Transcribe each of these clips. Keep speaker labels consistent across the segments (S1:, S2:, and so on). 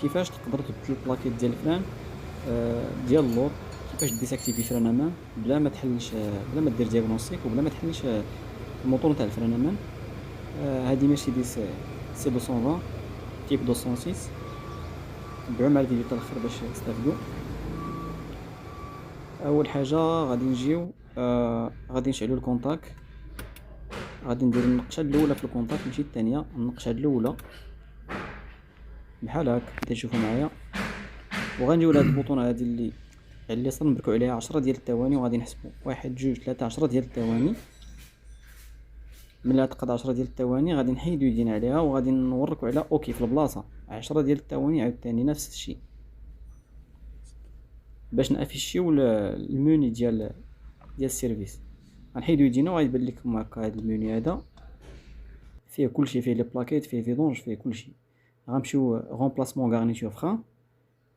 S1: كيفاش تقدر تبدل البلاكيت ديال الفران ديال اللور، كيفاش ديساكتيفي فران امان بلا ما تحلش، بلا ما دير دياغنوستيك وبلا ما تحلش الموتور نتاع الفران امان. هذه مرسيدس سي 220 تيب 206. تبعوا مع الفيديو حتى الاخر باش تستافدوا. اول حاجه غادي نجيو، غادي نشعلوا الكونتاك، غادي ندير النقشه الاولى في الكونتاك ماشي الثانيه، النقشه الاولى بحال هكا كي تشوفوا معايا. وغنجيو لهاد البوطونه هادي اللي على اليسار نبركو عليها 10 ديال الثواني، وغادي نحسبوا 1 2 3 10 ديال الثواني. ملي تقضى 10 ديال الثواني غادي نحيدو يدينا عليها وغادي نوركو على اوكي في البلاصه 10 ديال الثواني عاوتاني نفس الشيء باش نافيشيو الموني ديال السيرفيس. غنحيدو يدينا وغيبان لكم هكا هاد الموني هذا فيه كلشي، فيه لي بلاكيت، فيه فيدونج، فيه كلشي. غنمشيو رومبلاسمون غارنيتور فران،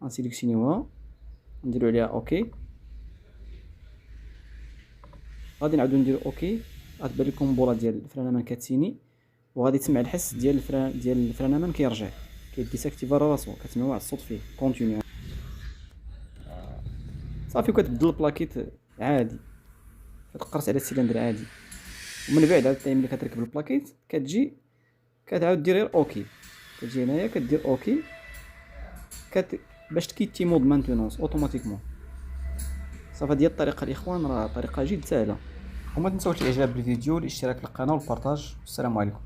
S1: غنسيليكسيونيوها نديرو عليها اوكي. غادي نعاودو نديرو اوكي، غتبان لكم بولا ديال الفران امان كتسيني، وغادي تسمع الحس ديال الفران امان كيرجع كيديساكتيفا راسو، كتسمعوا واحد الصوت فيه كونتينيو صافي. وكتبدل البلاكيت عادي، كتقرص على السيلندر عادي. ومن بعد عاد ملي كتركب البلاكيت كتجي كتعاود دير غير اوكي، كتجي هنايا كدير اوكي باش تكيتي مود مانتونونس اوتوماتيكمون. صافي هذه الطريقه الاخوان، راه طريقه جد سهله. وما تنساوش الاعجاب بالفيديو، الاشتراك في القناه والبارطاج. والسلام عليكم.